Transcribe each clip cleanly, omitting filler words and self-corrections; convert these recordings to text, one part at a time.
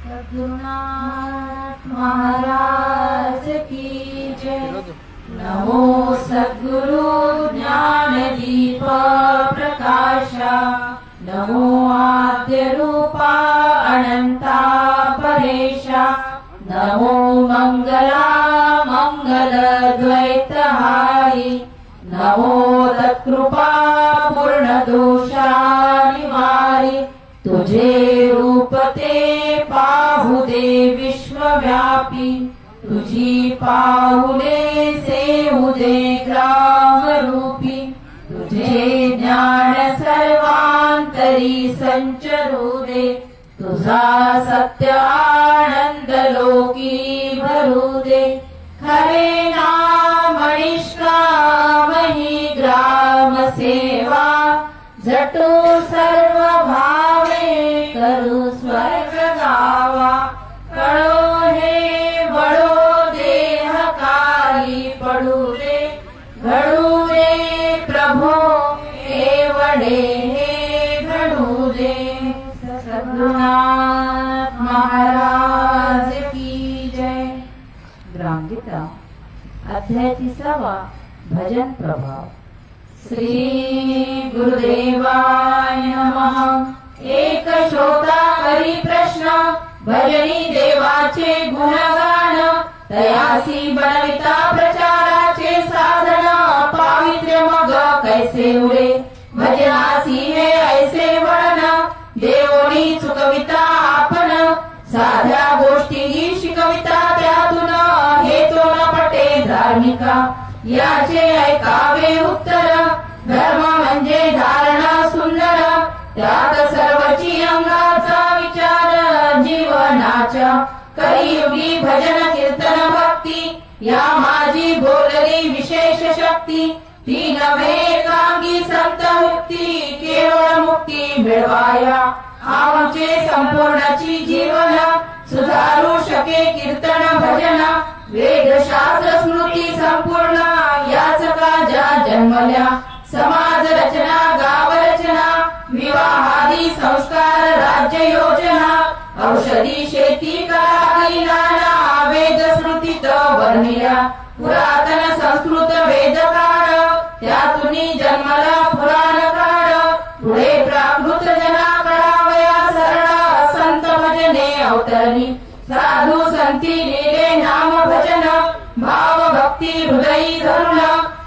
सद्गुरुनाथ महाराज की जय। नमो सद्गुरु ज्ञानदीप प्रकाशा, नमो आद्य रूपा अनंता परेशा, नमो मंगला मंगल द्वैतहारी, नमो तत्कृपा पूर्ण दोषा निवारी। तुझे रूप ते पाहू दे विश्वव्यापी, तुझी पाऊले सेवू दे ग्रामरूपी। तुझे ज्ञान सर्वांतरी संचरू दे, तुझा सत्य आनंद लोकी भरू दे। खरे नाम निष्काम ही ग्राम सेवा, झटू सर्व भावे करू स्वर्ग गावा। कळो हे वळो देहकारी पडू रे, घडू रे प्रभो एवढे हे घडू दे। सद्गुरुनाथ महाराज की जय। ग्रामगीता अध्याय 30 भजन प्रभाव। श्री गुरुदेवाय नमः। एक श्रोता करी प्रश्न, भजनी देवाचे गुणगान। तयासी बनविता प्रचाराचे साधन, पावित्र्य मग कैसे उडे भजनासी हे ऐसे वळण। देवोनी चुकविता आपण, साध्या गोष्टी शिकविता त्यातून। हे तो न पटे धार्मिका, याचे ऐकावे उत्तर। धर्म म्हणजे धारणा सुंदर, त्यात सर्वची अंगाचा विचार। जीवनाच्या कलियुगी भजन कीर्तन भक्ती, या माझी बोलली विशेष शक्ती। ती नव्हे एकांगी संत मुक्ती, केवळ मुक्ती मिळवाया आमचे संपूर्णची जीवन। सुधारू शके कीर्तन भजन, वेदशास्त्र स्मृती संपूर्ण। याच काजा जन्मल्या समाज रचना गाव रचना, विवाहादी संस्कार राज्य योजना। औषधी शेती करावी नाना, वेद स्मृतीत वर्णिल्या पुरातन संस्कृत वेदकार। त्यातून जन्मला पुराण काळ, पुढे प्राकृत जना करावया सरळ। संत भजने अवतरणी, साधू संती लिहिले नाम भजन। भाव भक्ती हृदयी धरुण,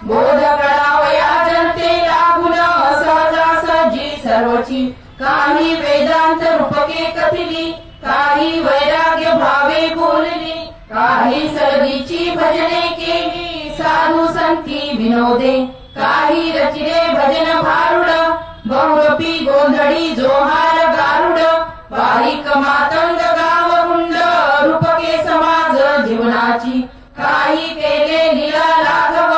बोध कळावया जनते लागून। सहजासहजी सर्वची काही वेदांत रूपके कथिली, काही वैराग्य भावे बोलली। काही सरदीची भजने केली, साधू संती विनोदे। काही रचिले भजन भारुड, बहुरूपी गोंधळी जोहार गारुड। बारीक मातंग गावगुंड, रूपके समाज जीवनाची। काही केले लीला लाघव,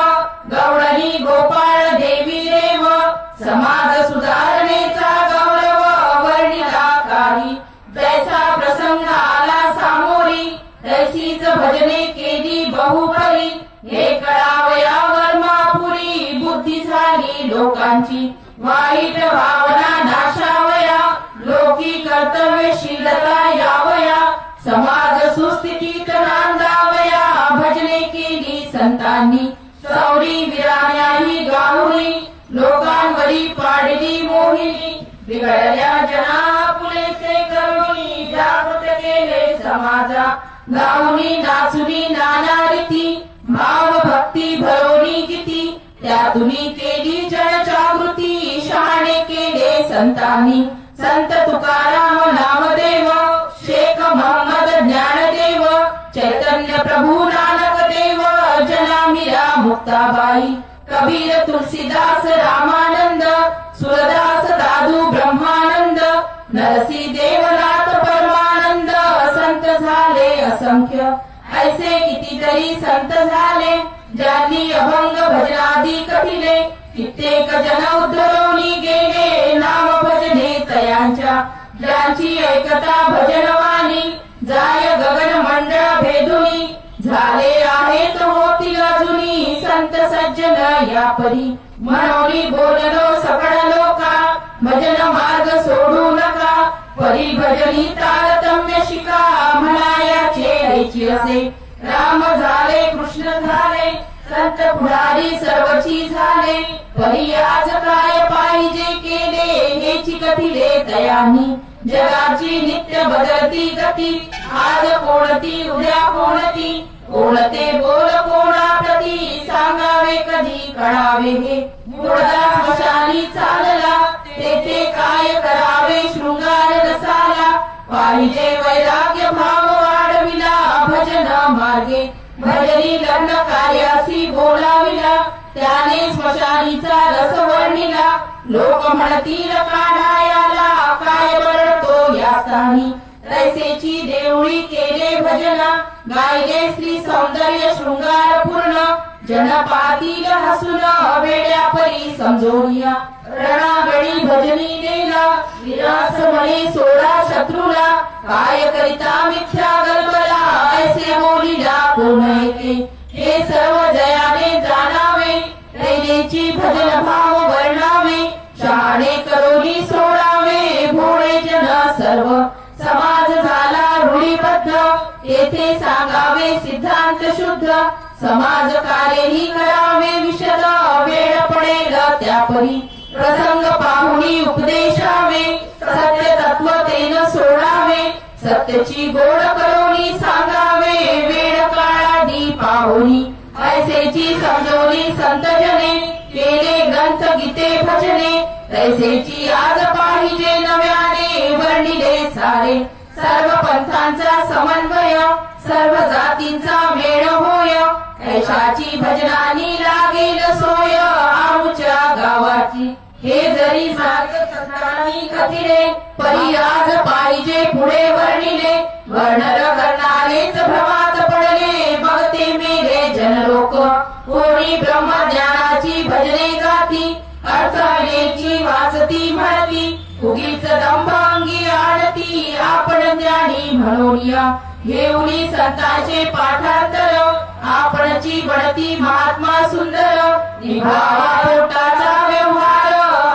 गवळणी गोपाळ देवी देव। समाज सुधारणेचा गौरव वर्णिला काही, जैसा प्रसंग आला सामोरी। तैसीच भजने केली बहुपरी, हे कळावया वर्मापुरी। बुद्धी झाली लोकांची, वाईट भावना नाशावया। लोकी कर्तव्यशीलता यावया, समाज सुस्थितीत नांदावया। भजने केली संतांनी, सौरी विराण्याही गाऊनी। लोकांवरी पाडली मोहिनी, बिघडल्या जना पुलेसे करुणी। जागृत केले समाजा, गाऊनी नाचुनी नाना रीती। भाव भक्ती भरोनी किती, त्यातुनी केली जनजागृती। शहाणे केले संतांनी, संत तुकाराम नामदेव। शेख महम्मद ज्ञानदेव, चैतन्य प्रभू नानक देव। जना मीरा मुक्ताबाई, कबीर तुलसीदास रामानंद। सुरदास दादू ब्रह्मानंद, नरसी देवनाथ परमानंद। संत झाले असंख्य, ऐसे कितीतरी संत झाले। ज्यांनी अभंग भजनादी कथिले, कित्येक जन उद्धरवणी गेले। नाम भजने तयांच्या, ज्यांची ऐकता भजनवाणी। जाय गगन मंडळ भेदुनी, झाले आहेत होती अजुनी। संत सज्जन या परी, मनोनी बोललो सकळ लोका। भजन मार्ग सोडू नका, परी भजनी तारतम्य शिका। त्याची असे राम झाले कृष्ण झाले संत पुढारी सर्वची झाले परी आज काय पाहिजे केले हेची कथिले तयानी जगाची नित्य बदलती गती आज कोणती उद्या कोणती कोणते बोल कोणाप्रती सांगावे कधी कळावे हे मुळदा स्मशानी चालला तेथे काय करावे शृंगार रसाला पाहिजे वैराग्य भाव वाढविला भजन मार्गे भजनी लग्न कार्यासी बोलाविला त्याने स्मशानीचा रस वर्णिला लोक म्हणतील काढायाला काय बळतो या स्थानी तैसेची देवळी केले भजना गायले स्त्री सौंदर्य शृंगार पूर्ण जन पातील हसून वेड्या परी समजोनिया रणागडी भजनी नेला विरास म्हणे सोडा शत्रूला काय करिता मिथ्या गलबला ऐसे बोलिला कोण ऐके हे सर्व जयाने जाणावे दैनेची भजन भाव वर्णावे शहाणे करोनी सोडावे भोळे जन सर्व समाज झाला रूढीबद्ध येथे सांगावे सिद्धांत शुद्ध समाज कार्यही करावे विशद वेळ पडेल त्यापरी प्रसंग पाहुणी उपदेशावे सत्य तत्वतेन सोडावे सत्यची गोड करोनी सांगावे वेळ काळादी पाहुणी ऐसेची समजोनी संतजने केले ग्रंथ गीते भजने तैसेची आज पाहिजे नव्याने वर्णिले सारे सर्व पंथांचा समन्वय सर्व जातींचा मेळ होय ऐशाची भजनानी लागेल सोय आमच्या गावाची हे जरी मार्ग संतांनी कथिले परी आज पाहिजे पुढे वर्णिले वर्णन करणारेच भ्रमात पडले बघते मेले जनलोक कोणी ब्रह्मज्ञानाची भजने गाती अर्थानेची वाचती म्हणती उगीच दंभांगी आणती आपण ज्ञानी म्हणूया घेऊनी संतांचे पाठांतर आपणची बनती महात्मा सुंदर निभावा पोटाचा व्यवहार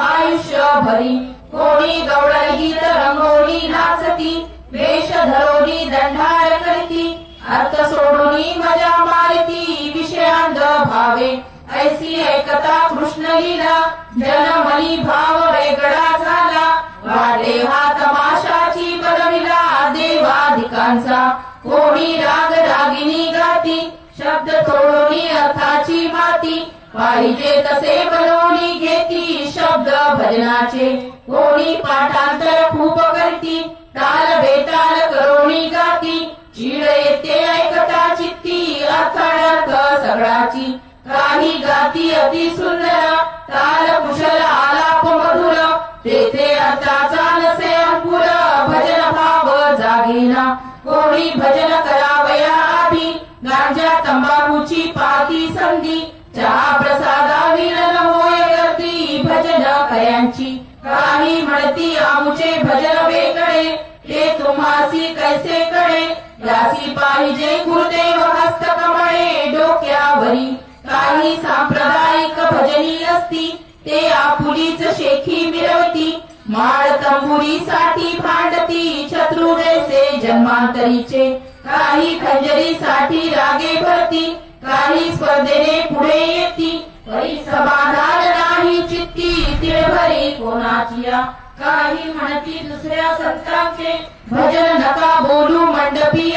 आयुष्यभरी कोणी गवळण गीत रंगोली नाचती वेश धरोनी दंडार करती अर्थ सोडूनी मजा मारती विषयांध भावे ऐसी ऐकता कृष्ण लीला जनमनी भाव वेगळा झाला वाटे हा तमाशाची बनविला देवाधिकांचा कोणी राग रागिनी गाती शब्द तोडूनी अर्थाची माती पाहिजे तसे बनवणी घेती शब्द भजनाचे कोणी पाठांतर खूप करती ताल बेताल करोणी गाती चीड येते ऐकता चित्ती अर्थार्थ सगळाची काही गाती अति सुंदर ताल कुशल आलाप मधुर तेथे अर्थाचा नसे अंकुर भजन भाव जागेना कोणी भजन करावया आधी गांजा तंबाखूची पाती संधी चहा प्रसादा विरल होय गर्दी भजन कयांची काही म्हणती आमुचे भजन वेगळे ते तुम्हासी कैसे कळे यासी पाहिजे गुरुदेव हस्तकमळे डोक्यावरी काही सांप्रदायिक भजनी असती ते आपुलीच शेखी मिरवती माळ तंबुरीसाठी भांडती शत्रू जैसे जन्मांतरीचे काही खंजरीसाठी रागे भरती काही स्पर्धेने पुढे येती परी समाधान नाही चित्ती तिळभरी कोणाचिया काही म्हणती दुसऱ्या संतांचे भजन नका बोलू मंडपी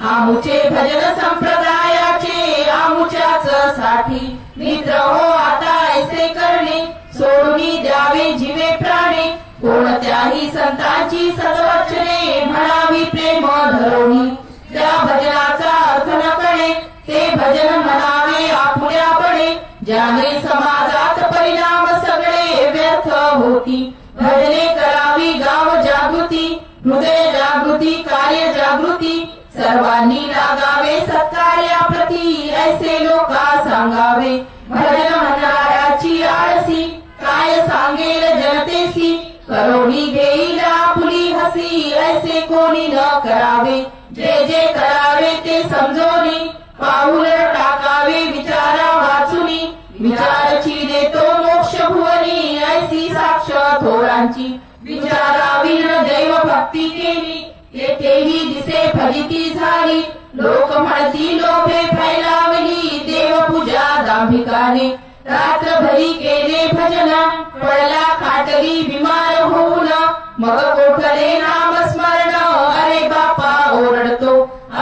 आमुचे भजन संप्रदायाचे आमुच्याच साठी मित्र हो आता ऐसे करणे सोडून द्यावे जीवे प्राणे कोणत्याही संतांची सद्वचने म्हणावी प्रेम धरोणी त्या भजनाचा अर्थ न कळे ते भजन म्हणावे आपुल्यापणे ज्याने समाजात परिणाम सगळे व्यर्थ होती भजने करावी गाव जागृती हृदय जागृती कार्य जागृती सर्वांनी लागावे सत्कार्याप्रती ऐसे लोका सांगावे भजन म्हणणाऱ्याची आळसी काय सांगेल जनतेसी करोनी घेईल आपुली हसी ऐसे कोणी न करावे जे जे करावे ते समजोनी पाऊल टाकावे विचारा वाचुनी विचारची देतो मोक्ष भुवनी ऐसी साक्ष थोरांची विचाराविन दैव भक्ती केली तेथेही दिसे फलिती झाली, लोक म्हणती लोभे फैलावली, देवपूजा दांभिकाने रात्रभरी केले भजन, पडला खाटली बिमार होऊन, मग कोठले नामस्मरण, अरे बापा ओरडतो,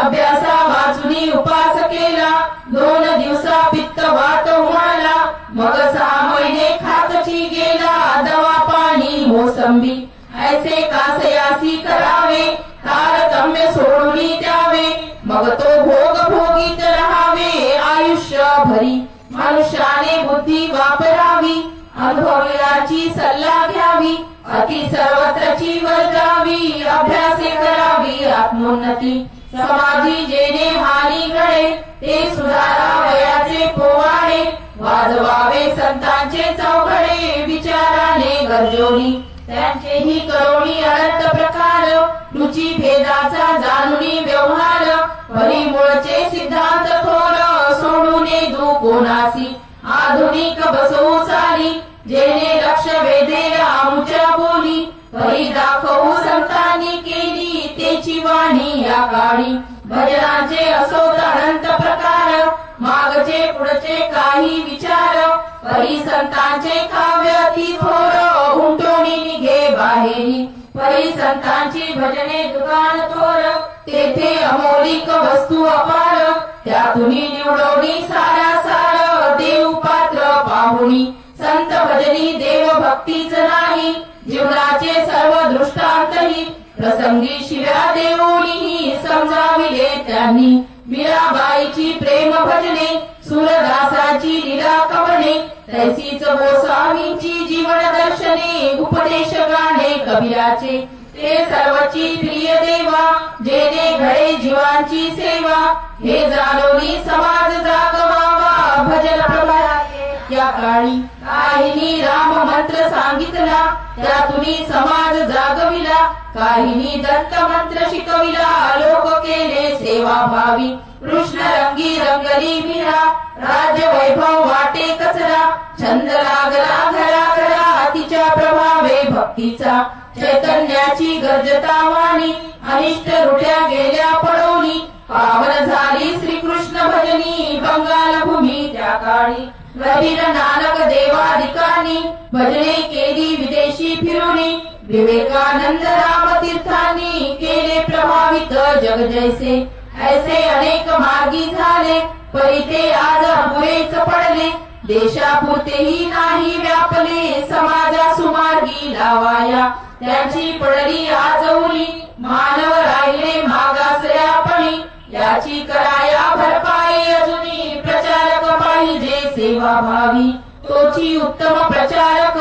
अभ्यासा वाचुनी उपास केला, 2 दिवसा पित्त वात उमळला, मग 6 महिने खातची गेला, दवा पाणी मोसंबी ऐसे कासयासी करावे, तारतम्य सोडून द्यावे, मग तो भोग भोगीत राहावे, आयुष्यभरी मनुष्याने बुद्धी वापरावी, अनुभवयाची सल्ला घ्यावी, अति सर्वत्रची वर्जावी, अभ्यासे करावी आत्मोन्नती, समाधी जेणे हानी घडे, ते सुधारावयाचे पोवाडे, वाजवावे संतांचे चौघडे, विचाराने गरजोनी त्यांचेही करोनी अनंत प्रकार, रुची भेदाचा जाणुनी व्यवहार, परिमूळचे सिद्धांत थोर, सोडून दू कोणासी आधुनिक बसवू चाली, जेणे लक्ष वेधेल आमुच्या बोली, परी दाखवू संतांनी केली, तेची वाणी या काळी, भजनाचे असोत अनंत प्रकार, मागचे पुढचे काही विचार, परी संतांचे काव्य अति थोर, उमटोनी निघे बाहेरी, परी संतांची भजने दुकान थोर, तेथे अमौलिक वस्तू अपार, त्यातून निवडोनी सारासार, देव पात्र पाहुणी, संत भजनी देव भक्तीच नाही, जीवनाचे सर्व दृष्टांतही, प्रसंगी शिव्या देऊनी समजाविले त्यांनी, मीराबाईची प्रेम भजने, सूरदासाची लीला कवने, तैसीच गोसावींची जीवन दर्शने, उपदेश गाणे कबीराचे, ते सर्वची प्रिय देवा, जेणे घडे जीवांची सेवा, हे जाणोनी समाज जागवावा, भजन प्रभाते या काळी, काहींनी राम मंत्र सांगितला, त्यातून समाज जागविला, काहींनी दत्त मंत्र शिकविला, लोक केले सेवा भावी, कृष्ण रंगी रंगली मीरा, राज्य वैभव वाटे कचरा, छंद लागला घरा घरा, तिच्या प्रभावे भक्तीचा, चैतन्याची गर्जता वाणी, अनिष्ट रुट्या गेल्या पडोनी, पावन झाली श्रीकृष्ण भजनी, बंगाल भूमी त्या काळी, रवीर नानक देवाधिकानी, भजने केली विदेशी फिरुनी, विवेकानंद राम तीर्थांनी, केले प्रभावित जग जैसे, ऐसे अनेक मार्गी झाले, परी ते आज पुरेच पडले, देशापुरतेही नाही व्यापले, समाजा सुमार्गी लावाया, त्याची पडली आजवली, मानव राहिले मागासयापणी, याची कराया भरपाई अजूनी, प्रचारक पाहिजे सेवा भावी, तोची उत्तम प्रचारक,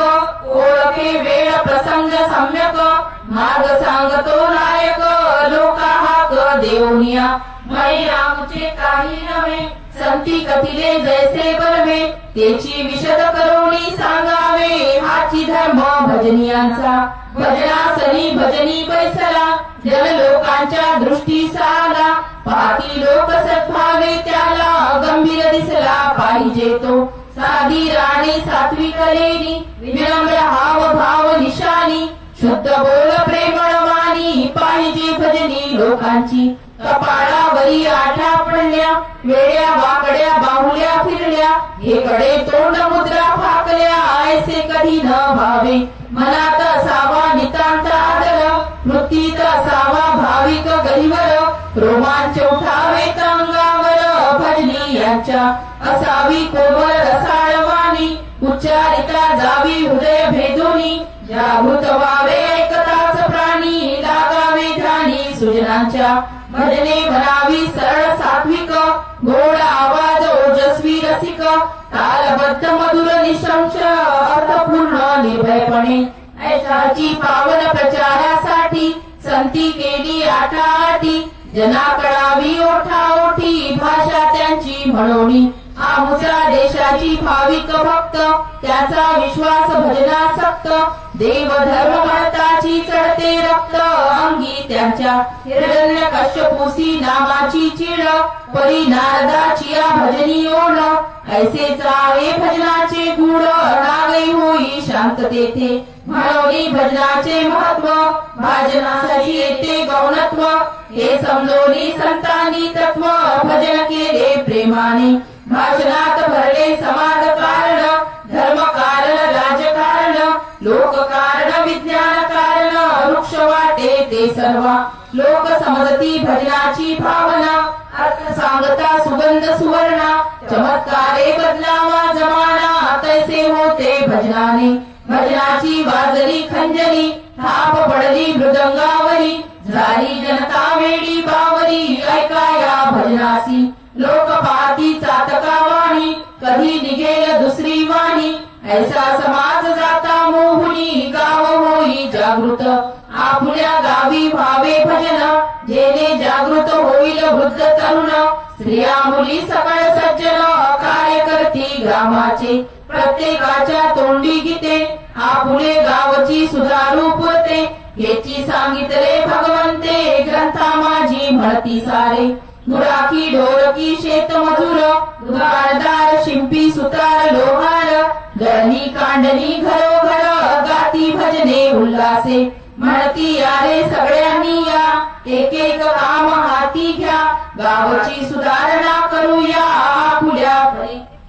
ओळखे वेळ प्रसंग सम्यक, मार्ग सांगतो नायक, लोका हाक देऊनिया, मई रामचे काही नव्हे, संती कथिले जैसे बलवे, तेची विशद करुणी सांगावे, हाची धर्म भजनियांचा, भजनासनी भजनी बैसला, जन लोकांच्या दृष्टीस आला, पाहती लोक सद्भावे त्याला, गंभीर दिसला पाहिजे तो, साधी राणी सात्विक लेणी, विनम्र हाव भाव निशानी, शुद्ध बोल प्रेमळ वाणी, पाहिजे भजनी लोकांची, कपाळावरी आठा पडल्या, वेड्या वाकड्या बाहुल्या फिरल्या, हेकडे तोंड मुद्रा फाकल्या, ऐसे कधी न व्हावे, मनात असावा नितांत आदर, वृत्तीत असावा भाविक गरीवर, रोमांच उठावे अंगावर, भजनी यांच्या असावी कोमल रसाळ वाणी, उच्चारिता जावी हृदय भेदोनी, जागृत व्हावे ऐकताच प्राणी, लागावे ध्यानी सुजनांच्या, भजने म्हणावी सरळ सात्विक, गोड आवाज ओजस्वी रसिक, तालबद्ध मधुर निशंश, अर्थपूर्ण निर्भयपणे, ऐशाची पावन प्रचारासाठी, संती केली आठाआठी, जनाकळावी ओठाओठी, भाषा त्यांची म्हणोनी, आमुचा देशाची भाविक भक्त, त्याचा विश्वास भजनासक्त, देव धर्म म्हणताची चढते ते रक्त अंगी त्यांच्या हिरण्यकश्यपूसी नामाची चीड परी नारदाची या भजनी ओढ ऐसेच आहे भजनाचे गुण नागई होई शांत तेथे म्हणोनी भजनाचे महत्व भाजनासाठी येते गौणत्व हे समजोनी संतांनी तत्व भजन केले प्रेमाने भाषणात भरले समाज कारण धर्म कारण राजकारण लोक कारण विज्ञान कारण वृक्ष वाटे ते सर्व लोक समजती भजनाची भावना अर्थ सांगता सुगंध सुवर्णा चमत्कारे बदलावा जमाना तैसे होते भजनाने भजनाची वाजली खंजरी थाप पडली मृदंगावरी झाली जनता वेडी बावरी ऐकाया भजनासी लोक पाहती चातकावाणी कधी निघेल दुसरी वाणी ऐसा समाज जाता मोहुनी गाव होई जागृत आपल्या गावी भावे भजन जेणे जागृत होईल वृद्ध तरुण स्त्रिया मुली सकळ सज्जन कार्यकर्ती ग्रामाचे प्रत्येकाच्या तोंडी गीते आपुले गावची सुधारू पुरते याची सांगितले भगवंते ग्रंथा माझी म्हणती सारे मुराकी ढोलकी शेत मजूर दुकानदार शिंपी सुतार लोहार गळणी कांडणी घरोघर गाती भजने उल्हासे म्हणती यारे सगळ्यांनी या एक एक काम हाती घ्या गावाची सुधारणा करूया आपुल्या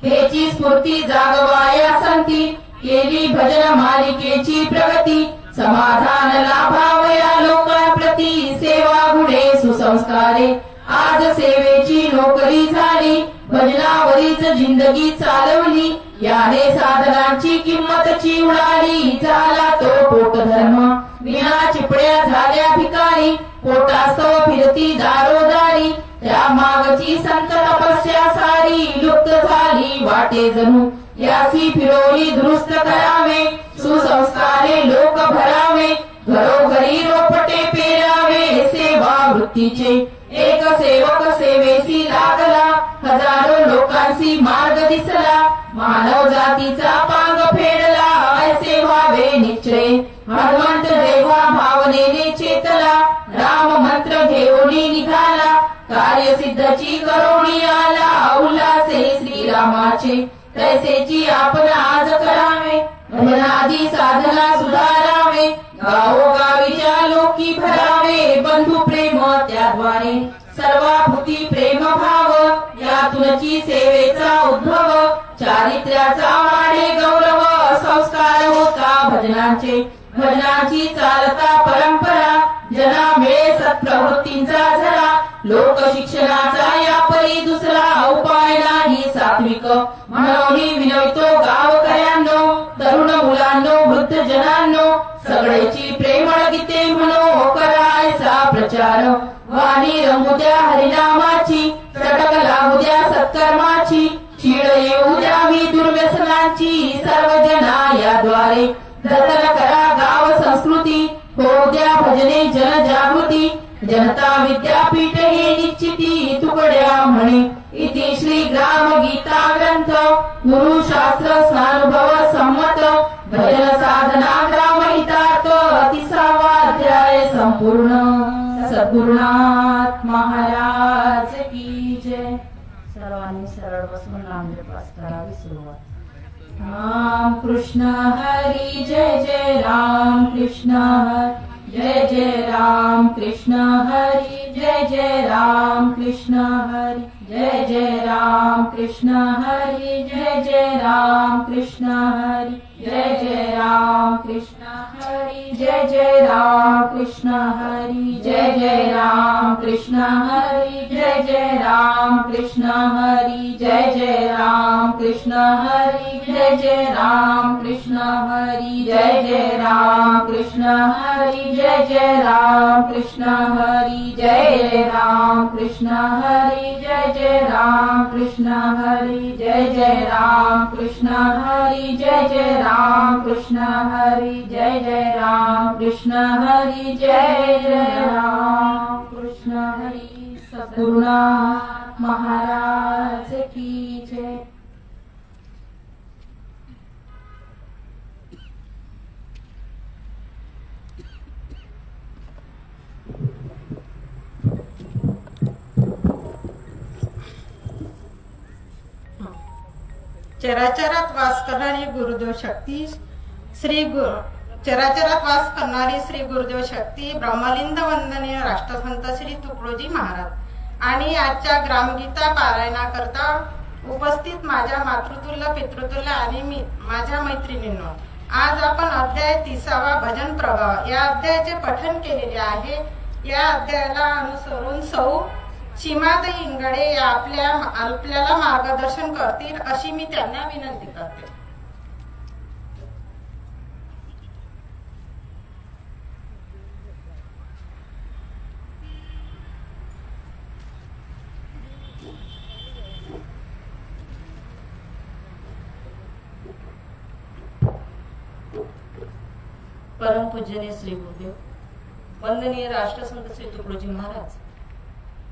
हेची स्फूर्ती जागवाया संती केली भजन मालिकेची प्रगती समाधान लाभावया लोकांप्रती सेवा गुणे सुसंस्कारे आज सेवेची नोकरी झाली भजनावरीच जिंदगी चालवली याने साधनांची किंमतची उडाली झाला तो पोट धर्म विना चिपड्या झाल्या भिकारी पोटास्तव फिरती दारोदारी त्या मागची संत तपस्या सारी लुप्त झाली वाटे जणू यासी फिरवली दुरुस्त करावे सुसंस्कारे लोक भरावे घरोघरी रोपटे पेरावे सेवा वृत्तीचे एक सेवक सेवेसी लागला हजारो लोकांशी मार्ग दिसला मानव जातीचा पांग फेडला ऐसे व्हावे निश्चय हनुमंत जेव्हा भावनेने चेतला राम मंत्र घेऊन निघाला कार्यसिद्धची करोणी आला उल्हासे श्रीरामाचे तैसेची आपण आज करावे भजनादी साधना सुधारावे गावोगावीच्या लोकी भरावे बंधू प्रेम त्याद्वारे सर्वाभूती प्रेम भाव यातूनची सेवेचा उद्भव चारित्र्याचा वाढे गौरव संस्कार होता भजनाचे भजनाची चालता परंपरा जना मिळे सत्प्रवृत्तींचा झरा लोक शिक्षणाचा या परी दुसरा उपाय नाही सात्विक म्हणून विनवतो गावकऱ्यांनो तरुण मुलांनो वृद्ध जनांनो सगळेची प्रेमळ गीते म्हणो करायचा प्रचार वाणी रंगुद्या हरिनामाची चटक लागुद्या सत्कर्माची चीड येऊ द्यावी दुर्व्यसनाची सर्वजना याद्वारे जतन करा गाव संस्कृती होऊ द्या भजने जनजागृती जनता विद्यापीठ हे निश्चिती तुकड्या म्हणे इति श्री ग्राम गीता ग्रंथ गुरु शास्त्र स्नानुभव संमत भजन साधना ग्राम हितात 30वा अध्याय संपूर्ण सद्गुरुनाथ महाराज की जय। सर्वांनी सरळ बसून नामजपास करावी सुरुवात। राम कृष्ण हरी जय जय राम कृष्ण हरी जय जय राम कृष्ण हरी जय जय राम कृष्ण हरी जय जय राम कृष्ण हरी जय जय राम कृष्ण हरी जय जय राम कृष्ण हरी जय जय राम कृष्ण हरी जय जय राम कृष्ण हरी जय जय राम कृष्ण हरी जय जय राम कृष्ण हरी जय जय राम कृष्ण हरी जय जय राम कृष्ण हरी जय जय राम कृष्ण हरी जय जय राम कृष्ण हरी जय जय राम कृष्ण हरी जय जय राम कृष्ण हरी जय जय राम कृष्ण हरी जय जय राम कृष्ण हरी जय जय राम कृष्ण हरी। सद्गुरुनाथ महाराज की जय। चराचरात वास करणारी गुरुदेव शक्ती चराचरात वास करणारी श्री गुरुदेव शक्ती ब्रह्मलिंद वंदनीय राष्ट्रसंत श्री तुकडोजी महाराज आणि आजच्या ग्रामगीता पारायणाकरता उपस्थित माझ्या मातृतुल्य पितृतुल्य आणि माझ्या मैत्रिणींनो, आज आपण अध्याय 30वा भजन प्रभाव या अध्यायाचे पठण केलेले आहे। या अध्यायाला अनुसरून सौ सीमाताई इंगडे या आपल्याला मार्गदर्शन करतील अशी मी त्यांना विनंती करते। परम पूजनीय श्री गुरुदेव, वंदनीय राष्ट्रसंत श्री तुकडोजी महाराज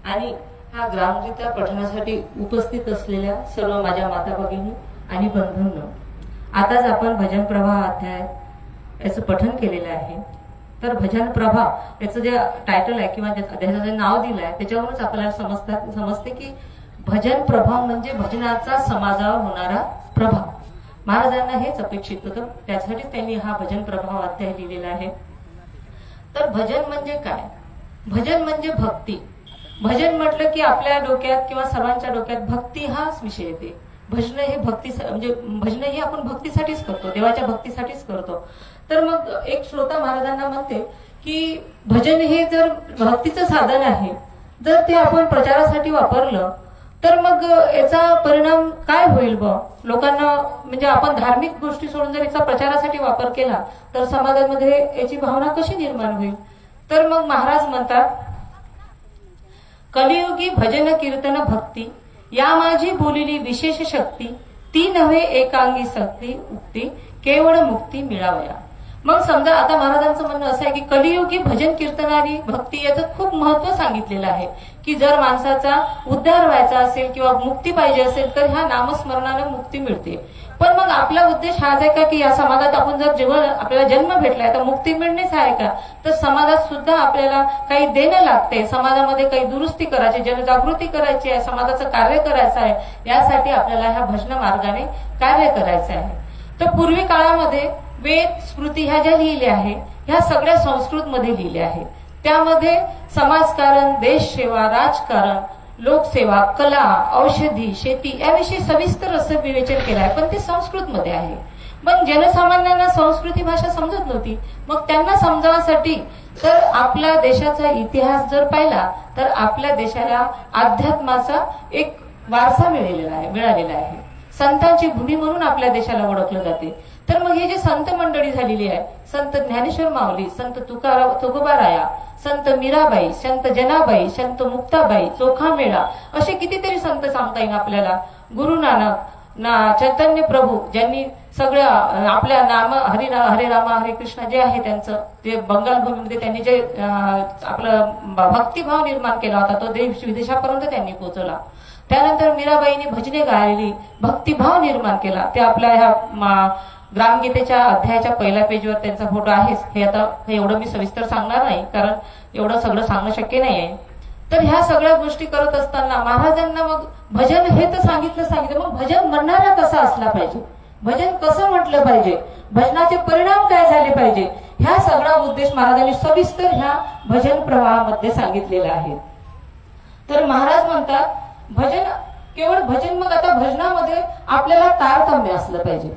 आणि हा ग्रामगीता पठणासाठी उपस्थित असलेल्या सर्व माझ्या माता भगिनी आणि बंधूंनो, आताच आपण भजन प्रवाह अध्याय याचं पठण केलेलं आहे। तर भजन प्रवाह याचं जे टायटल आहे किंवा त्याचं जे नाव दिलं आहे त्याच्यावरूनच आपल्याला समजते की भजन प्रभाव म्हणजे भजनाचा समाजावर होणारा प्रभाव। महाराजांना हेच अपेक्षित होतं, त्यासाठीच त्यांनी हा भजन प्रभाव अध्याय लिहिलेला आहे। तर भजन म्हणजे काय? भजन म्हणजे भक्ती। भजन म्हटलं की आपल्या डोक्यात किंवा सर्वांच्या डोक्यात भक्ती हाच विषय येते। भजन हे भक्ती म्हणजे भजन ही आपण भक्तीसाठीच करतो, देवाच्या भक्तीसाठीच करतो। तर मग एक श्रोता महाराजांना म्हणते की भजन हे जर भक्तीचं साधन आहे, जर ते आपण प्रचारासाठी वापरलं तर मग याचा परिणाम काय होईल लोकांना, म्हणजे आपण धार्मिक गोष्टी सोडून जर याचा प्रचारासाठी वापर केला तर समाजामध्ये याची भावना कशी निर्माण होईल? तर मग महाराज म्हणतात, कलियुगी भजन कीर्तन भक्ती या माझी बोलिली विशेष शक्ती, ती नव्हे एकांगी सक्ती उक्ती, केवळ मुक्ती मिळावया। मग समजा आता महाराजांचं म्हणणं असं आहे की कलियुगी भजन कीर्तनारी भक्ती याचं खूप महत्व सांगितलेलं आहे की जर माणसाचा उद्धार व्हायचा असेल किंवा मुक्ती पाहिजे असेल तर ह्या नामस्मरणाने मुक्ती मिळते। पण मग आपला उद्देश हाच आहे का की या समाजात आपण जर जेव्हा आपल्याला जन्म भेटलाय तर मुक्ती मिळणेच आहे का? तर समाजात सुद्धा आपल्याला काही देणं लागते, समाजामध्ये काही दुरुस्ती करायची, जनजागृती करायची आहे, समाजाचं कार्य करायचं आहे, यासाठी आपल्याला ह्या भजन मार्गाने कार्य करायचं आहे। तर पूर्वी काळामध्ये वेद स्मृती ह्या ज्या लिहिल्या आहे ह्या सगळ्या संस्कृत मध्ये लिहिल्या आहे। त्यामध्ये समाजकारण, देशसेवा, राजकारण, लोकसेवा, कला, औषधी, शेती याविषयी सविस्तर असं विवेचन केलं आहे, पण ते संस्कृत मध्ये आहे। पण जनसामान्यांना संस्कृती भाषा समजत नव्हती। मग त्यांना समजावण्यासाठी तर आपल्या देशाचा इतिहास जर पाहिला तर आपल्या देशाला अध्यात्माचा एक वारसा मिळालेला आहे। संतांची भूमी म्हणून आपल्या देशाला ओळखलं जाते। तर मग हे जे संत मंडळी झालेली आहे, संत ज्ञानेश्वर माऊली, संत तुकोबाराया, संत मीराबाई, संत जनाबाई, संत मुक्ताबाई, चोखामेळा, असे कितीतरी संत सांगता येईल आपल्याला। गुरु नानक, चैतन्य प्रभू, ज्यांनी सगळ्या आपल्या नाम हरे रामा हरे कृष्ण जे आहे त्यांचं जे बंगाल भूमीमध्ये त्यांनी जे आपलं भक्तिभाव निर्माण केला होता तो देश विदेशापर्यंत त्यांनी पोहोचवला। त्यानंतर मीराबाईंनी भजने गायली, भक्तिभाव निर्माण केला। ते आपल्या ह्या ग्रामगीतेच्या अध्यायाच्या पहिल्या पेजवर त्यांचा फोटो आहेच। हे आता एवढं मी सविस्तर सांगणार नाही कारण एवढं सगळं सांगणं शक्य नाही आहे। तर ह्या सगळ्या गोष्टी करत असताना महाराजांना मग भजन हे तर सांगितलं, मग भजन म्हणणारा कसा असला पाहिजे, भजन कसं म्हटलं पाहिजे, भजनाचे परिणाम काय झाले पाहिजे, ह्या सगळा उद्देश महाराजांनी सविस्तर ह्या भजन प्रवाहामध्ये सांगितलेला आहे। तर महाराज म्हणतात भजन केवळ भजन, मग आता भजनामध्ये आपल्याला तारतम्य असलं पाहिजे।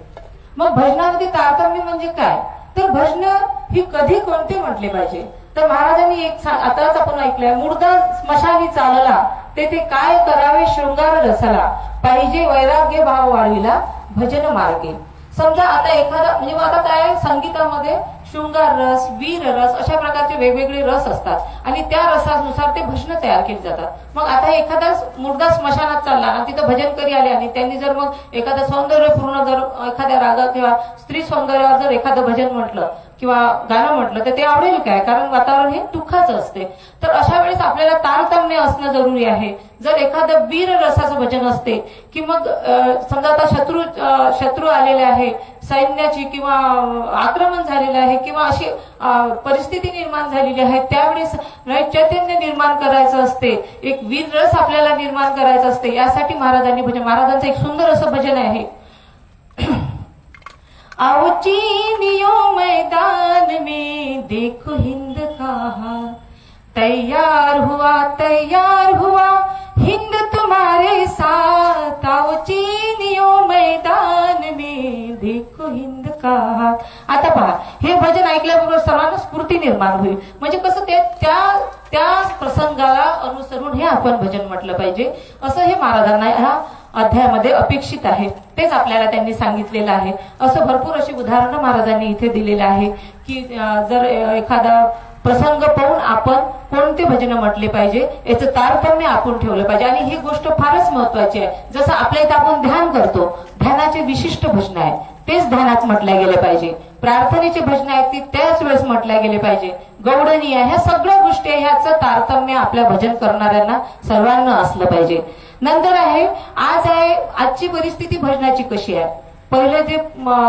मग भजनामध्ये तारतम्य म्हणजे काय? तर भजन ही कधी कोणते म्हटले पाहिजे? तर महाराजांनी एक आताच आपण ऐकलंय, मुर्दा स्मशानी चालला ते काय करावे शृंगार रसाला, पाहिजे वैराग्य भाव वाढविला भजन मार्गे। समजा आता एखादा म्हणजे आता काय संगीतामध्ये शृंगार रस, वीर रस अशा प्रकारचे वेगवेगळे रस असतात आणि त्या रसानुसार ते भजन तयार केली जातात। मग आता एखादा मुर्दा स्मशानात चालला आणि तिथं भजनकरी आले आणि त्यांनी जर मग एखादा सौंदर्यपूर्ण जर एखाद्या रागात किंवा स्त्री सौंदर्यावर जर एखादं भजन म्हटलं किंवा गाणं म्हटलं तर ते आवडेल काय? कारण वातावरण हे दुःखाचं असते। तर अशा वेळेस आपल्याला तारतम्य असणं जरुरी आहे। जर एखादं वीर रसाचं भजन असते की मग समजा आता शत्रू आलेले आहे, सैन्याची किंवा आक्रमण झालेलं आहे किंवा अशी परिस्थिती निर्माण झालेली आहे, त्यावेळेस चैतन्य निर्माण करायचं असते, एक वीर रस आपल्याला निर्माण करायचं असते। यासाठी महाराजांनी भजन, महाराजांचं एक सुंदर असं भजन आहे, आओ चीनियों मैदान में देखो हिंद का हाल, तैयार हुआ हिंद तुम्हारे साथ, आओ चीनियों मैदान में देखो हिंद का हाल. आता पहा, हे भजन ऐकल्याबरोबर सर्वांना स्फूर्ती निर्माण होईल. म्हणजे कसं ते त्या प्रसंगाला अनुसरून हे आपण भजन म्हटलं पाहिजे, असं हे महाराजांना ह्या अध्यायामध्ये अपेक्षित आहे. तेच आपल्याला त्यांनी सांगितलेलं आहे. असं भरपूर अशी उदाहरणं महाराजांनी इथे दिलेले आहे की जर एखादा प्रसंग पाहून आपण कोणते भजन म्हटले पाहिजे याचं तारतम्य आपण ठेवलं पाहिजे. आणि ही गोष्ट फारच महत्वाची आहे. जसं आपल्या इथं आपण ध्यान करतो, ध्यानाचे विशिष्ट भजन आहे, तेच ध्यानात म्हटल्या गेले पाहिजे. प्रार्थनेचे भजन आहेत ती त्याच वेळेस म्हटल्या गेले पाहिजे. गौडणी आहे, ह्या सगळ्या गोष्टी आहे, ह्याचं तारतम्य आपल्या भजन करणाऱ्यांना सर्वांना असलं पाहिजे. नंतर आहे आजची परिस्थिती भजनाची कशी आहे. पहिले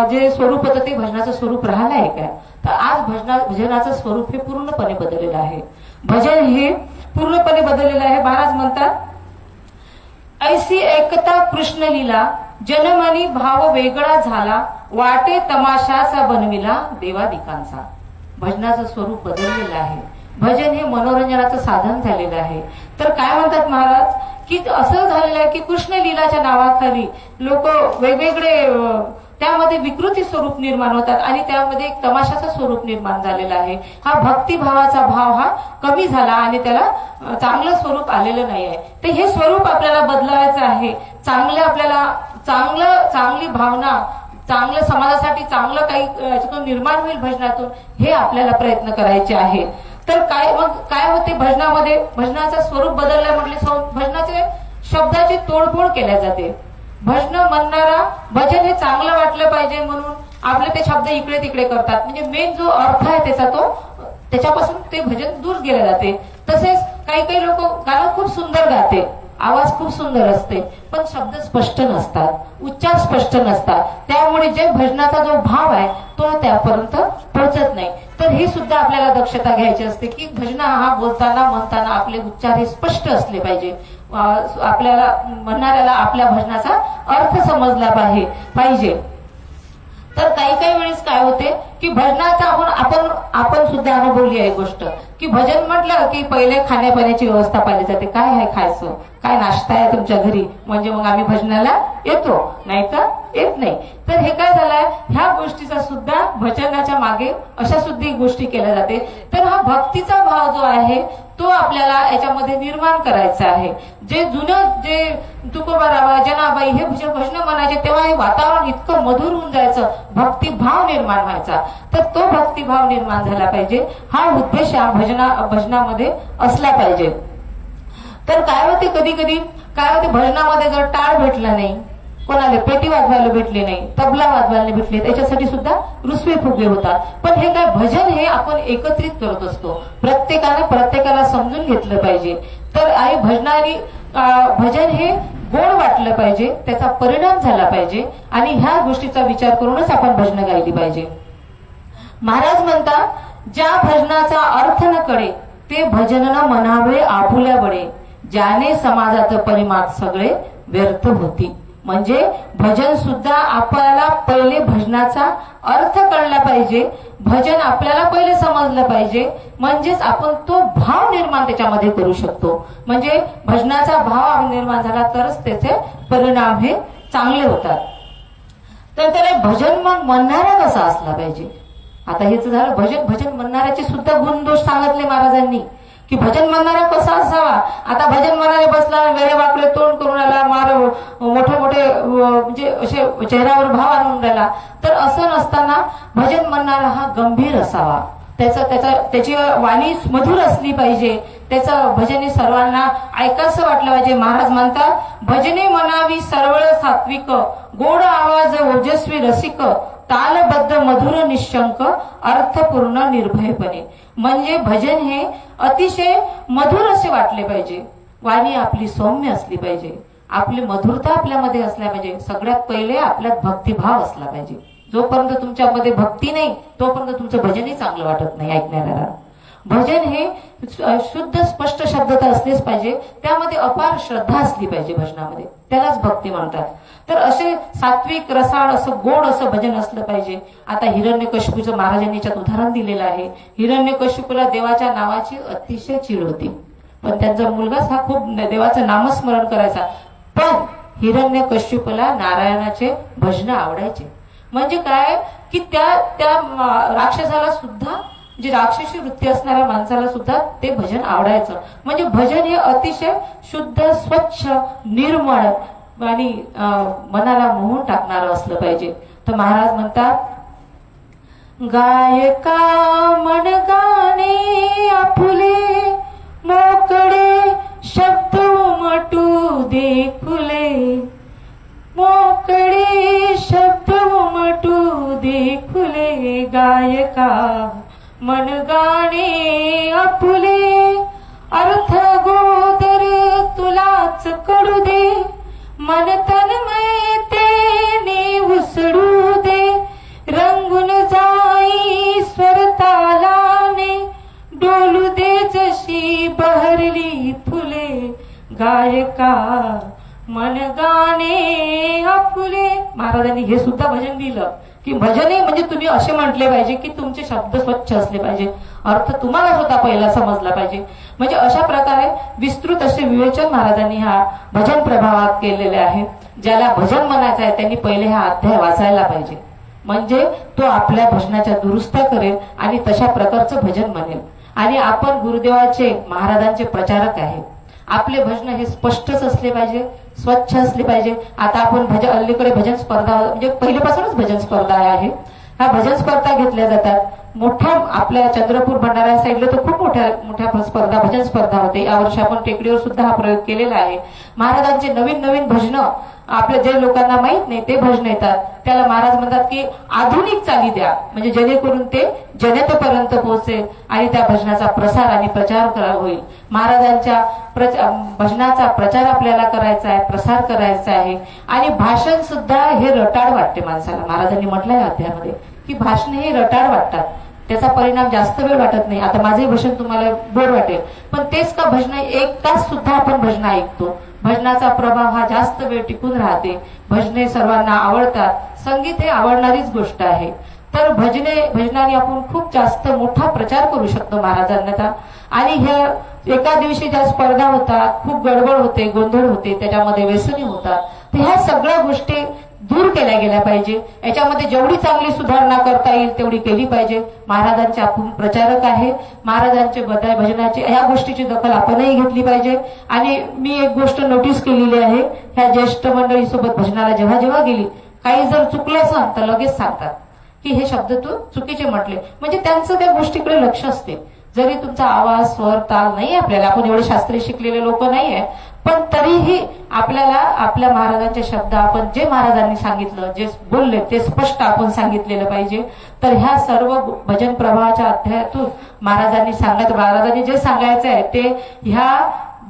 जे स्वरूप होतं ते भजनाचं स्वरूप राहिलं आहे का, तर आज भजनाचं स्वरूप हे पूर्णपणे बदललेलं आहे. भजन हे पूर्णपणे बदललेलं आहे. महाराज म्हणतात, ऐसी एकता कृष्ण लीला, जनमनी भाव वेगळा झाला, वाटे तमाशाचा बनविला देवादिकांचा. भजनाचं स्वरूप बदललेलं आहे. भजन हे मनोरंजनाचं साधन झालेलं आहे. तर काय म्हणतात महाराज की असं झालेलं आहे की कृष्ण लीलाच्या नावाखाली लोक वेगवेगळे त्यामध्ये विकृती स्वरूप निर्माण होतात आणि त्यामध्ये एक तमाशाचं स्वरूप निर्माण झालेलं आहे. हा भक्तिभावाचा भाव हा कमी झाला आणि त्याला चांगलं स्वरूप आलेलं नाही आहे. तर हे स्वरूप आपल्याला बदलावायचं आहे. चांगली भावना, चांगलं समाजासाठी चांगलं काही याच्यातून निर्माण होईल भजनातून, हे आपल्याला प्रयत्न करायचे आहे. तर काय होते भजनामध्ये, भजनाचं स्वरूप बदललं म्हटले, भजनाचे शब्दाची तोडफोड केल्या जाते. भजन म्हणणारा भजन हे चांगलं वाटलं पाहिजे म्हणून आपले ते शब्द इकडे तिकडे करतात. म्हणजे मेन जो अर्थ आहे त्याच्यापासून ते भजन दूर गेले जाते. तसेच काही लोक गाणं खूप सुंदर गाते, आवाज खूप सुंदर असते, पण शब्द स्पष्ट नसतात, उच्चार स्पष्ट नसतात. त्यामुळे जे भजनाचा जो भाव आहे तो त्यापर्यंत पोहोचत नाही. तर ही सुद्धा आपल्याला दक्षता घ्यायची असते की भजन हा बोलताना म्हणताना आपले उच्चार हे स्पष्ट असले पाहिजे. आपल्याला म्हणणाऱ्याला आपल्या भजनाचा अर्थ समजला पाहिजे. तर काही वेळेस काय होते की भजनाचा आपण सुद्धा अनुभवली आहे गोष्ट की भजन म्हटलं की पहिले खाण्यापिण्याची व्यवस्था पाहिली जाते. काय आहे खायचं, काय नाश्ता आहे तुमच्या घरी, म्हणजे मग आम्ही भजनाला येतो, नाही तर येत नाही. तर हे काय झालंय, ह्या गोष्टीचा सुद्धा भजनाच्या मागे अशा सुद्धा गोष्टी केल्या जाते. तर हा भक्तीचा भाव जो आहे तो आपल्याला याच्यामध्ये निर्माण करायचा आहे. जे जुनं जे तुकोबारावा जनाबाई हे भजन म्हणायचे तेव्हा हे वातावरण इतकं मधुर होऊन जायचं, भक्तिभाव निर्माण व्हायचा. तर तो भक्तिभाव निर्माण झाला पाहिजे, हा उद्देश भजनामध्ये असला पाहिजे. तर काय होते कधी काय होते भजनामध्ये जर टाळ भेटला नाही, कोणाला पेटी वाजवायला भेटले नाही, तबला वाजवायला भेटले, त्याच्यासाठी सुद्धा रुसवे फुगवे होतात. पण हे काय भजन हे आपण एकत्रित करत असतो, प्रत्येकाला समजून घेतलं पाहिजे. तर आई भजन हे गोड वाटलं पाहिजे, त्याचा परिणाम झाला पाहिजे आणि ह्या गोष्टीचा विचार करूनच आपण भजन गायली पाहिजे. महाराज म्हणतात, ज्या भजनाचा अर्थ न कळे ते भजन न म्हणावे आपुल्या बळे, ज्याने समाजात परिमात सगळे व्यर्थ होती. म्हणजे भजन सुद्धा आपल्याला पहिले भजनाचा अर्थ कळला पाहिजे, भजन आपल्याला पहिले समजलं पाहिजे, म्हणजेच आपण तो भाव निर्माण त्याच्यामध्ये करू शकतो. म्हणजे भजनाचा भाव निर्माण झाला तरच त्याचे परिणाम हे चांगले होतात. तर त्याला भजन मग म्हणणारा कसा असला पाहिजे. आता हेच झालं भजन म्हणणाऱ्याचे सुद्धा गुणदोष सांगितले महाराजांनी की भजन म्हणणारा कसा असावा. आता भजन म्हणणारे बसला वेळे वाकडे तोंड करून राहिला, मोठे म्हणजे असे चेहऱ्यावर भाव आणून राहिला, तर असं नसताना भजन म्हणणारा हा गंभीर असावा, त्याची वाणी मधुर असली पाहिजे, त्याचं भजन सर्वांना ऐकायचं वाटलं पाहिजे. महाराज म्हणतात, भजने म्हणावी सरळ सात्विक, गोड आवाज ओजस्वी रसिक, तालबद्ध मधुर निशंक, अर्थपूर्ण निर्भयपणे. म्हणजे भजन हे अतिशय मधुर असे वाटले पाहिजे, वाणी आपली सौम्य असली पाहिजे, आपली मधुरता आपल्यामध्ये असल्या पाहिजे. सगळ्यात पहिले आपल्यात भक्तिभाव असला पाहिजे. जोपर्यंत तुमच्यामध्ये भक्ती नाही तोपर्यंत तुमचं भजनही चांगलं वाटत नाही ऐकणाऱ्याला. भजन हे शुद्ध स्पष्ट शब्दता असलेच पाहिजे, त्यामध्ये अपार श्रद्धा असली पाहिजे भजनामध्ये, त्यालाच भक्ती म्हणतात. तर असे सात्विक रसाळ असं गोड असं भजन असलं पाहिजे. आता हिरण्यकशिपूचं महाराजांनी याच्यात उदाहरण दिलेलं आहे. हिरण्यकशिपूला देवाच्या नावाची अतिशय चीड होती, पण त्यांचा मुलगाच हा खूप देवाचं नामस्मरण करायचा. पण हिरण्यकशिपूला नारायणाचे भजन आवडायचे. म्हणजे काय की त्या राक्षसाला सुद्धा, जे राक्षसी वृत्ती असणाऱ्या माणसाला सुद्धा ते भजन आवडायचं. म्हणजे भजन हे अतिशय शुद्ध, स्वच्छ, निर्मळ आणि मनाला मोहून टाकणारं असलं पाहिजे. तर महाराज म्हणतात, गायका मन गाणे आपुले, मोकळे शब्द उमटू दे खुले, मोकळे शब्द उमटू दे खुले, गायका मन गाणे आपुले, अर्थ गोदर तुलाच कळू दे, मन तन्मयतेने उसळू दे, रंगून जाई स्वरतालाने, डोलू दे जशी बहरली फुले, गायका मन गाणे आपुले. महाराजांनी हे सुद्धा भजन दिलं की भजने म्हणजे तुम्ही असे म्हटले पाहिजे की तुमचे शब्द स्वच्छ असले पाहिजे, अर्थ तुम्हाला स्वतः पहिला समजला पाहिजे. म्हणजे अशा प्रकारे विस्तृत असे विवेचन महाराजांनी ह्या भजन प्रभावात केलेले आहे. ज्याला भजन म्हणायचं आहे त्यांनी पहिले हा अध्याय वाचायला पाहिजे, म्हणजे तो आपल्या भजनाच्या दुरुस्त्या करेल आणि तशा प्रकारचं भजन म्हणेल. आणि आपण गुरुदेवाचे महाराजांचे प्रचारक आहे. आपले भजन हे स्पष्टच असले पाहिजे, स्वच्छ असले पाहिजे. आता आपण अलीकडे भजन स्पर्धा, म्हणजे पहिल्यापासूनच भजन स्पर्धा आहे. ह्या भजन स्पर्धा घेतल्या जातात. मोठ्या आपल्या चंद्रपूर भंडारा साईडला तर खूप मोठ्या स्पर्धा, भजन स्पर्धा होते. यावर्षी आपण टेकडीवर सुद्धा हा प्रयोग केलेला आहे. महाराजांचे नवीन भजन आपल्या जे लोकांना माहित नाही ते भजन येतात, त्याला महाराज म्हणतात की आधुनिक चाली द्या, म्हणजे जेणेकरून ते जनतेपर्यंत पोहोचेल आणि त्या भजनाचा प्रसार आणि प्रचार होईल. महाराजांच्या भजनाचा प्रचार आपल्याला करायचा आहे, प्रसार करायचा आहे. आणि भाषण सुद्धा हे रटाळ वाटते माणसाला. महाराजांनी म्हटलंय अध्यायामध्ये की भाषण हे रटाळ वाटतात, त्याचा परिणाम जास्त वेळ वाटत नाही. आता माझे भजन तुम्हाला बोर वाटेल, पण तेच का भजन 1 तास सुद्धा आपण भजन ऐकतो. भजनाचा प्रभाव हा जास्त वेळ टिकून राहते. भजने सर्वांना आवडतात. संगीत हे आवडणारीच गोष्ट आहे. तर भजनाने आपण खूप जास्त मोठा प्रचार करू शकतो महाराजांचा. आणि ह्या एका दिवशी ज्या स्पर्धा होतात, खूप गडबड होते, गोंधळ होते, त्याच्यामध्ये व्यसनी होतात. तर ह्या सगळ्या गोष्टी दूर केल्या गेल्या पाहिजे. याच्यामध्ये जेवढी चांगली सुधारणा करता येईल तेवढी केली पाहिजे. महाराजांचे आपण प्रचारक आहे. महाराजांचे भजनाचे ह्या गोष्टीची दखल आपणही घेतली पाहिजे. आणि मी एक गोष्ट नोटीस केलेली आहे, ह्या ज्येष्ठ मंडळी सोबत भजनाला जेव्हा गेली, काही जर चुकलं असेल तर लगेच सांगतात की हे शब्द तू चुकीचे म्हटले. म्हणजे त्यांचं त्या गोष्टीकडे लक्ष असते. जरी तुमचा आवाज, स्वर, ताल नाही आपल्याला, आपण एवढे शास्त्रीय शिकलेले लोक नाहीये, पण तरीही आपल्याला आपल्या महाराजांचे शब्द, आपण जे महाराजांनी सांगितलं, जे बोलले ते स्पष्ट आपण सांगितलेलं पाहिजे. तर ह्या सर्व भजन प्रभावाच्या अध्यायातून महाराजांनी जे सांगायचं आहे ते ह्या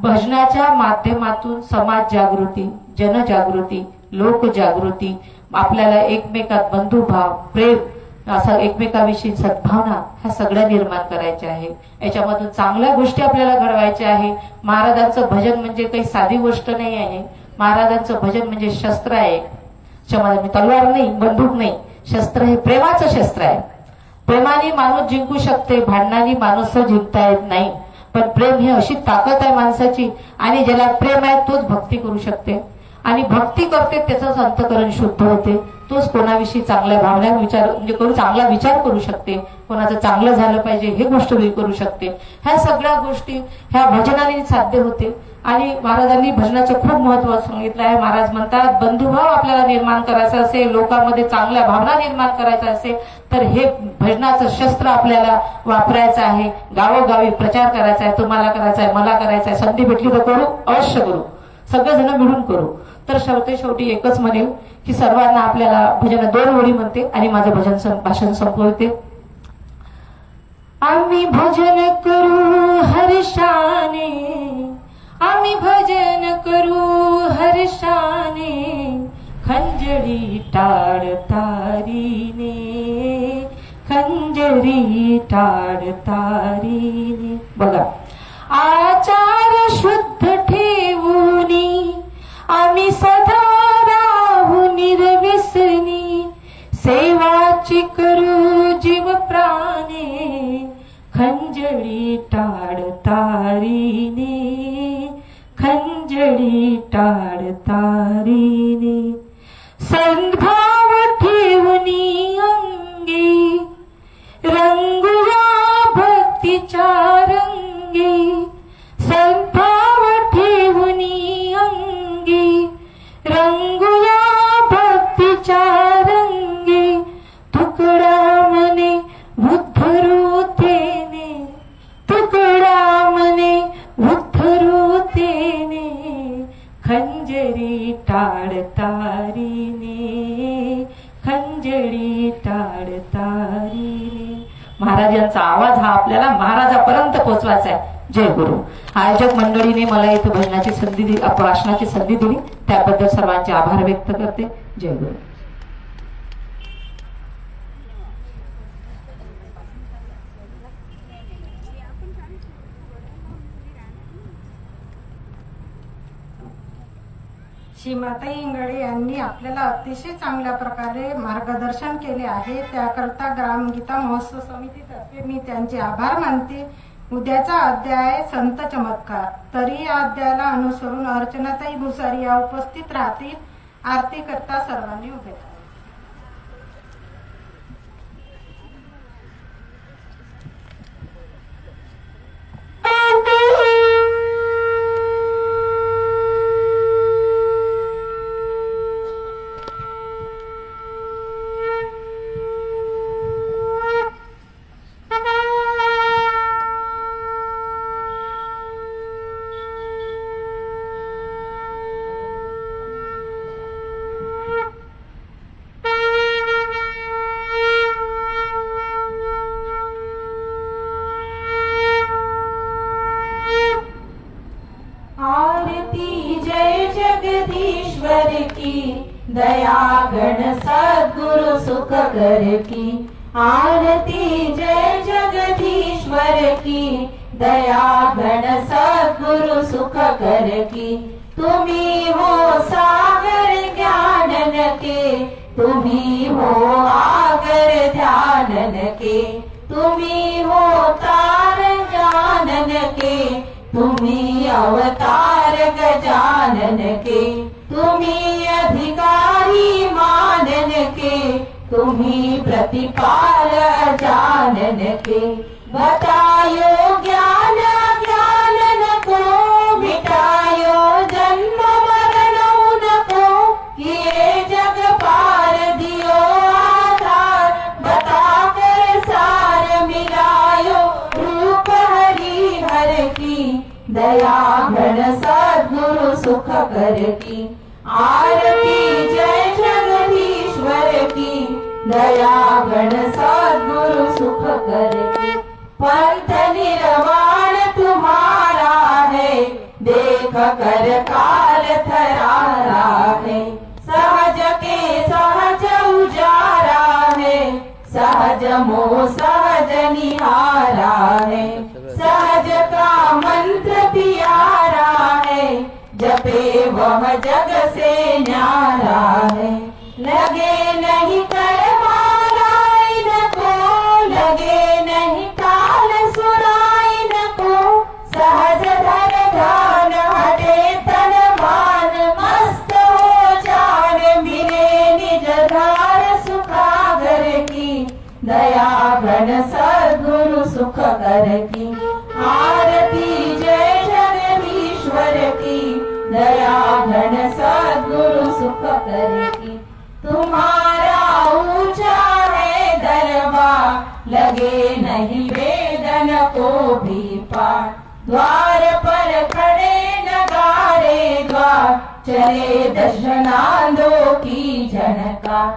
भजनाच्या माध्यमातून समाज जागृती, जनजागृती, लोकजागृती, आपल्याला एकमेकात बंधुभाव, प्रेम, असं एकमेकाविषयी सद्भावना, ह्या सगळ्या निर्माण करायच्या आहे. याच्यामधून चांगल्या गोष्टी आपल्याला घडवायच्या आहे. महाराजांचं भजन म्हणजे काही साधी गोष्ट नाही आहे. महाराजांचं भजन म्हणजे शस्त्र आहे. तलवार नाही, बंदूक नाही, शस्त्र हे प्रेमाचं शस्त्र आहे. प्रेमाने माणूस जिंकू शकते, भांडणाने माणूस जिंकता येत नाही. पण प्रेम ही अशी ताकद आहे माणसाची, आणि ज्याला प्रेम आहे तोच भक्ती करू शकते. आणि भक्ती करते त्याचंच अंतःकरण शुद्ध होते. तोच कोणाविषयी चांगल्या भावना चांगला विचार करू शकते. कोणाचं चांगलं झालं पाहिजे हे गोष्ट करू शकते. ह्या सगळ्या गोष्टी ह्या भजनाने साध्य होते. आणि महाराजांनी भजनाचं खूप महत्व सांगितलं आहे. महाराज म्हणतात, बंधुभाव आपल्याला निर्माण करायचा असेल, लोकांमध्ये चांगल्या भावना निर्माण करायचा असेल, तर हे भजनाचं शस्त्र आपल्याला वापरायचं आहे. गावोगावी प्रचार करायचा आहे. तुम्हाला करायचा आहे, मला करायचा आहे. संधी भेटली तर करू, अवश्य करू, सगळेजण मिळून करू. तर शेवटी एकच म्हणेल की सर्वांना आपल्याला भजन 2 ओळी म्हणते आणि माझं भाषण संपवते. आम्ही भजन करू हर्षाने, आम्ही भजन करू हर्षाने, खंजळी टाळ तारीने, खंजळी खंजरी टाळतारीने. बघा, आचार शुद्ध ठेवूनी आम्ही सदा राहू निर्व्यसनी. सेवाची करू जीव प्राणे खंजरी टाळतारीने. खंजरी टाळतारीने. सद्भाव ठेवूनी अंगी रंगुया भक्तीच्या रंगी. सद्भाव ठेवूनी अंगी रंगुया भक्तीच्या रंगी. तुकडा मने बुद्धरूतेने. तुकडा मने बुद्धरूतेने. खंजरी टाळतारीने. खंजरी टाळतारीने. महाराज यांचा आवाज हा आपल्याला महाराजापर्यंत पोहोचवायचा आहे. जय गुरु. आयोजक मंडळीने मला इथं भजनाची संधी दिली, भाषणाची संधी दिली, त्याबद्दल सर्वांचे आभार व्यक्त करते. जय गुरु. श्रीमाता इंगळे यांनी आपल्याला अतिशय चांगल्या प्रकारे मार्गदर्शन केले आहे. त्याकरता ग्रामगीता महोत्सव समितीतर्फे मी त्यांचे आभार मानते. उद्याचा अध्याय संत चमत्कार. तरी या अध्यायाला अनुसरून अर्चनाताई भुसारी या उपस्थित राहतील. आरती करता सर्वांनी उभे राहा. दया गण सद्गुरु सुख कर की. आरती जय जगदीश्वर की. दया गण सद्गुरु सुख कर की. तुम्ही हो सागर ज्ञानन के. तुम्ही हो आगर ध्यानन के. तुम्ही हो तार जानन के. तुम्ही अवतार गजानन के. तुम्ही अधिकारी मानन के. तुम्ही प्रतिपाल जानन के. बतायो ज्ञान ज्ञानन को. मिटायो जन्म मरण को. किए जग पार दियो आधार. बता कर सार मिलायो रूप हरि हर की. दया घन सद्गुरु सुख कर की. आरती जय जगदीश्वर की. दया घन सद्गुरु सुख कर की. पंथ निर्वाण तुम्हारा है. देख कर काल थरारा है. सहज के सहज उजारा है. सहज मोह सहज निहारा है. सहज का मंत्र प्यारा है. जपे वह जग से न्यारा है. लगे नहीं कर माराई न को. लगे नहीं काल सुनाई न को. सहज धर ध्यान हटे तन मान. मस्त हो जान मिले निज धार सुखागर की. दया घन सद्गुरु सुख कर की. आरती जय जगदीश्वर की. दया घन सद्गुरु सुख कर की. तुम्हारा ऊंचा है दरबार. लगे नहीं वेदन को भी पार. द्वार पर खड़े नगारे द्वार. चले दर्शनांदों की झनकार.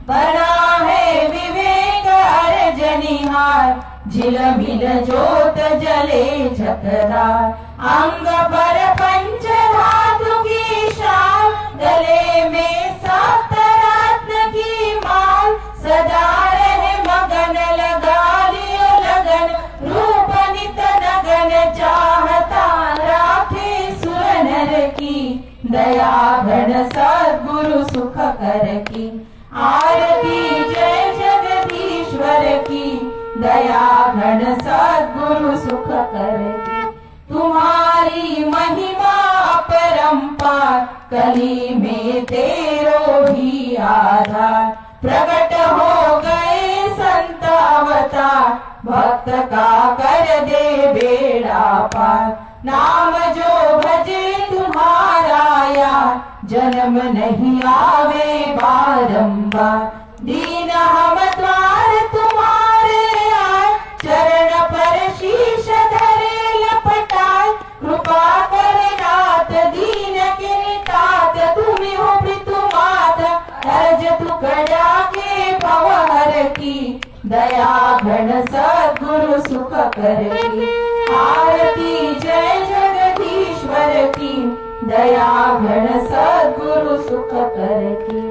बना है विवेक अर्जनिहार. झिलमिल जोत जले झकरार. अंग पर पंच धातु की शाल. गले में सात रत्न की माल. सदा रहे मगन लगा ली बारंबार, कली में तेरो ही आधार। प्रकट हो गए संत अवतार, भक्त का कर दे बेड़ा पार। नाम जो भजे तुम्हारा यार, जन्म नहीं आवे बारंबार। दीन हम द्वार तुम्हारे आए, चरण पर शीश धरे लपटाए। कृपा करे नाथ दीन के नितात, तुम्ही हो पितुमात अर्ज तुकड़ा के भवहर की। दया घन सद्गुरु सुख करगी, आरती जय जगदीश्वर की। दया घन सद्गुरु सुख करगी।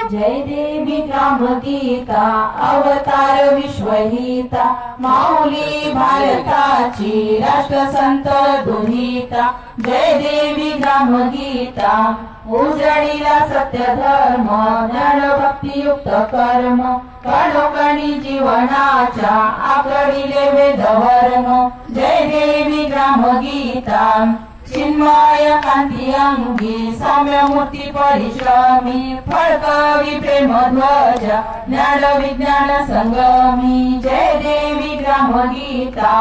जय देवी ग्राम गीता, अवतार विश्वहिता। माऊली भारताची राष्ट्रसंत दुहिता। जय देवी ग्राम गीता, उजळीला सत्य धर्म, ज्ञान भक्तियुक्त कर्म। कणोकणी जीवनाच्या आकडिले वेदवर्ण। जय देवी ग्राम गीता, चिन्मय कांती अंगी, सौम्य मूर्ती परिश्रमी। फळकवी प्रेम ध्वज, ज्ञान विज्ञान संगमी। जय देवी ग्राम गीता,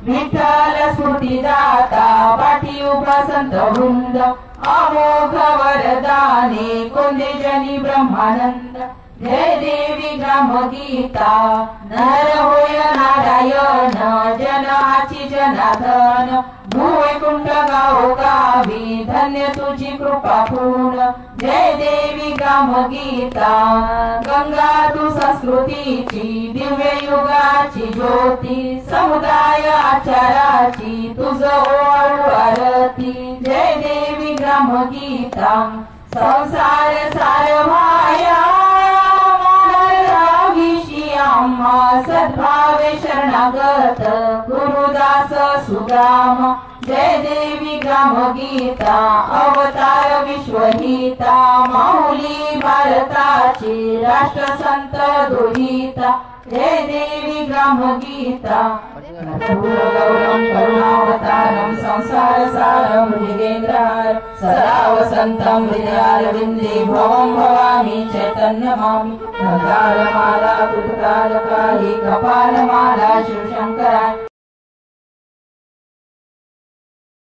विठ्ठल स्मृती दाता। पाठी उभा संत वृंद, अमोघ वरदाने कोंदे जनी ब्रह्मानंद। जय देवी ग्राम गीता, नर होय नारायण, जनाची जनार्दन। भूवैकुंठ गावो गावी, धन्य तुझी कृपा पूर्ण। जय देवी ग्राम गीता, गंगा तू संस्कृतीची, दिव्य युगाची ज्योती। समुदाय आचाराची तुझ ओवाळू आरती। जय देवी ग्राम गीता, संसार सार माया आम्हा। सद्भावे शरणागत गुरुदास सुदाम। जय देवी ग्राम गीता, अवतार विश्वहिता। माऊली भारताची राष्ट्रसंत दुहिता। जय देवी ग्राम गीता, गौरम करुणावतारम। संसार सारम मृगेन्द्रार, सदा वसंतम हृदयारविंदे। भवं भवामी चैतन्यमामि। नगारमाला कुटकालकाली, कपालमाला शिवशंकराय।